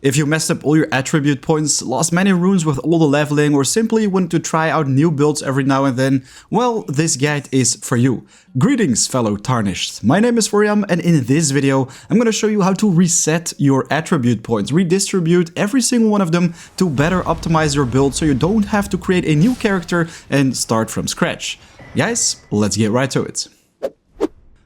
If you messed up all your attribute points, lost many runes with all the leveling, or simply want to try out new builds every now and then, well, this guide is for you. Greetings, fellow Tarnished. My name is Raya, and in this video, I'm gonna show you how to reset your attribute points, redistribute every single one of them to better optimize your build so you don't have to create a new character and start from scratch. Guys, let's get right to it.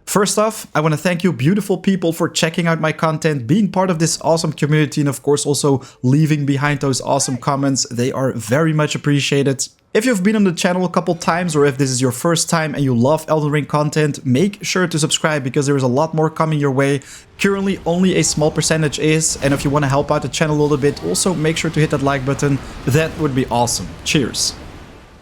First off, I want to thank you beautiful people for checking out my content, being part of this awesome community, and of course also leaving behind those awesome comments. They are very much appreciated. If you've been on the channel a couple times, or if this is your first time and you love Elden Ring content, make sure to subscribe because there is a lot more coming your way. Currently only a small percentage is, and if you want to help out the channel a little bit, also make sure to hit that like button. That would be awesome. Cheers.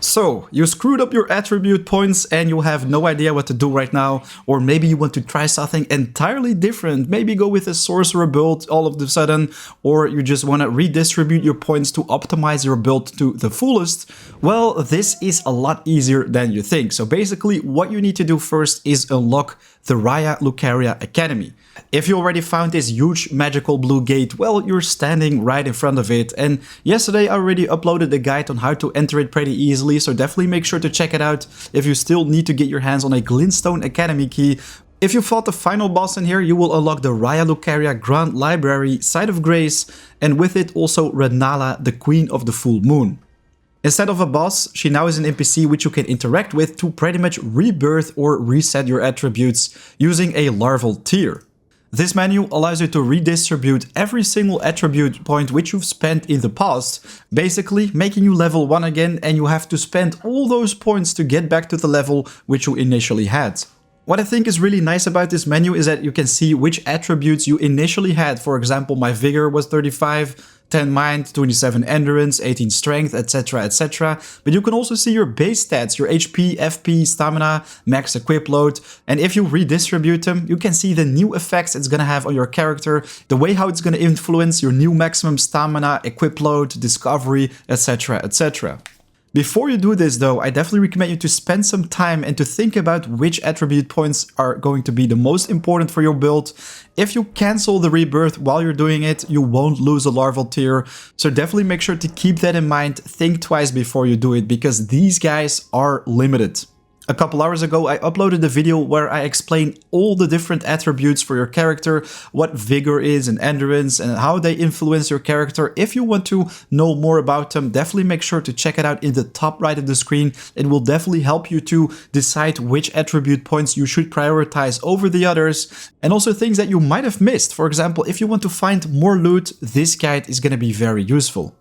So, you screwed up your attribute points and you have no idea what to do right now, or maybe you want to try something entirely different, maybe go with a sorcerer build all of a sudden, or you just want to redistribute your points to optimize your build to the fullest. Well, this is a lot easier than you think. So basically what you need to do first is unlock the Raya Lucaria Academy. If you already found this huge magical blue gate, well, you're standing right in front of it, and yesterday I already uploaded a guide on how to enter it pretty easily, so definitely make sure to check it out if you still need to get your hands on a Glintstone Academy key. If you fought the final boss in here, you will unlock the Raya Lucaria Grand Library, Site of Grace, and with it also Renala, the Queen of the Full Moon. Instead of a boss, she now is an NPC which you can interact with to pretty much rebirth or reset your attributes using a Larval Tear. This menu allows you to redistribute every single attribute point which you've spent in the past, basically making you level 1 again, and you have to spend all those points to get back to the level which you initially had. What I think is really nice about this menu is that you can see which attributes you initially had. For example, my vigor was 35, 10 mind, 27 endurance, 18 strength, etc, etc. But you can also see your base stats, your HP, FP, stamina, max equip load, and if you redistribute them, you can see the new effects it's gonna have on your character, the way how it's gonna influence your new maximum stamina, equip load, discovery, etc, etc. Before you do this though, I definitely recommend you to spend some time and to think about which attribute points are going to be the most important for your build. If you cancel the rebirth while you're doing it, you won't lose a Larval Tear, so definitely make sure to keep that in mind. Think twice before you do it because these guys are limited. A couple hours ago, I uploaded a video where I explain all the different attributes for your character, what vigor is and endurance, and how they influence your character. If you want to know more about them, definitely make sure to check it out in the top right of the screen. It will definitely help you to decide which attribute points you should prioritize over the others, and also things that you might have missed. For example, if you want to find more loot, this guide is going to be very useful.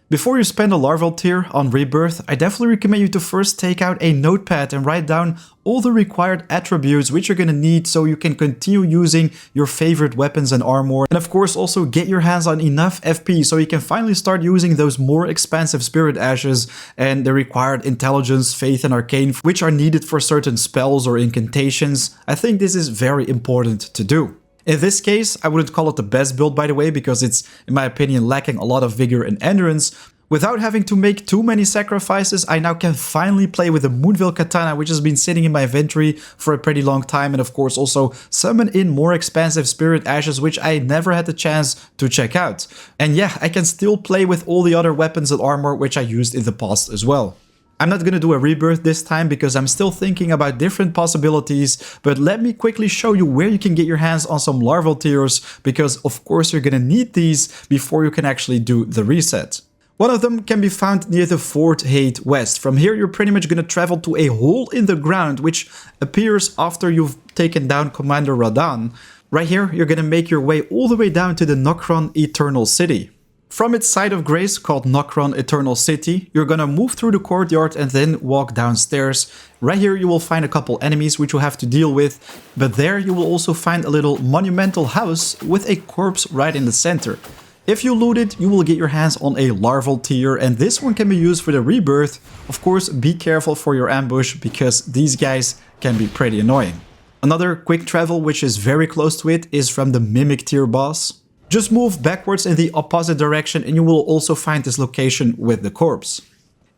Before you spend a Larval Tear on Rebirth, I definitely recommend you to first take out a notepad and write down all the required attributes which you're gonna need so you can continue using your favorite weapons and armor. And of course also get your hands on enough FP so you can finally start using those more expensive spirit ashes and the required intelligence, faith and arcane which are needed for certain spells or incantations. I think this is very important to do. In this case, I wouldn't call it the best build by the way, because it's, in my opinion, lacking a lot of vigor and endurance. Without having to make too many sacrifices, I now can finally play with the Moonveil Katana, which has been sitting in my inventory for a pretty long time, and of course also summon in more expensive spirit ashes, which I never had the chance to check out. And yeah, I can still play with all the other weapons and armor which I used in the past as well. I'm not gonna do a rebirth this time because I'm still thinking about different possibilities, but let me quickly show you where you can get your hands on some Larval Tears, because of course you're gonna need these before you can actually do the reset. One of them can be found near the Fort Hate West. From here you're pretty much gonna travel to a hole in the ground which appears after you've taken down Commander Radahn. Right here you're gonna make your way all the way down to the Nokron Eternal City. From its site of grace called Nokron Eternal City, you're gonna move through the courtyard and then walk downstairs. Right here you will find a couple enemies which you have to deal with, but there you will also find a little monumental house with a corpse right in the center. If you loot it, you will get your hands on a Larval Tear, and this one can be used for the rebirth. Of course, be careful for your ambush because these guys can be pretty annoying. Another quick travel which is very close to it is from the Mimic Tier boss. Just move backwards in the opposite direction and you will also find this location with the corpse.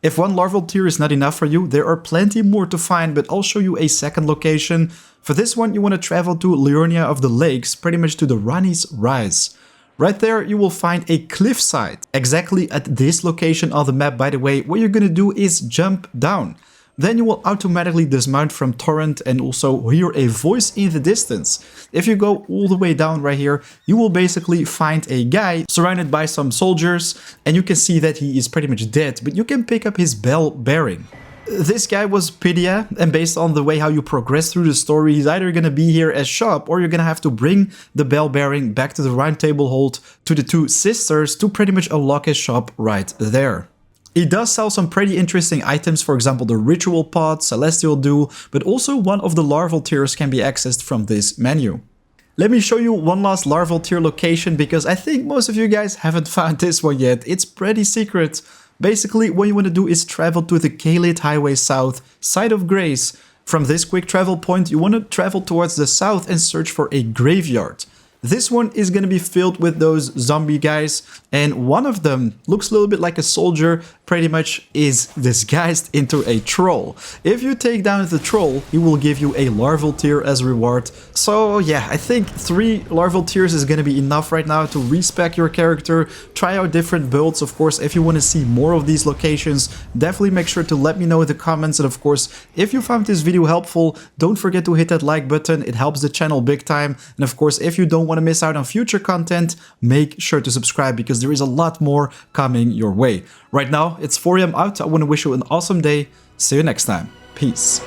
If one Larval Tear is not enough for you, there are plenty more to find, but I'll show you a second location. For this one, you want to travel to Liurnia of the Lakes, pretty much to the Rani's Rise. Right there, you will find a cliffside. Exactly at this location on the map, by the way, what you're gonna do is jump down. Then you will automatically dismount from Torrent and also hear a voice in the distance. If you go all the way down right here, you will basically find a guy surrounded by some soldiers, and you can see that he is pretty much dead, but you can pick up his bell bearing. This guy was Pydia, and based on the way how you progress through the story, he's either gonna be here as shop, or you're gonna have to bring the bell bearing back to the round table hold to the two sisters to pretty much unlock his shop right there. He does sell some pretty interesting items, for example the Ritual Pot, Celestial Dew, but also one of the Larval Tears can be accessed from this menu. Let me show you one last Larval Tear location, because I think most of you guys haven't found this one yet. It's pretty secret. Basically, what you want to do is travel to the Kalit Highway South, Site of Grace. From this quick travel point, you want to travel towards the south and search for a graveyard. This one is going to be filled with those zombie guys, and one of them looks a little bit like a soldier, pretty much is disguised into a troll. If you take down the troll, he will give you a Larval Tear as reward. So yeah, I think 3 Larval Tears is going to be enough right now to respec your character, try out different builds. Of course, if you want to see more of these locations, definitely make sure to let me know in the comments. And of course, if you found this video helpful, don't forget to hit that like button, it helps the channel big time. And of course, if you don't want to miss out on future content, make sure to subscribe, because there is a lot more coming your way. Right now, it's 4 AM out. I want to wish you an awesome day. See you next time. Peace.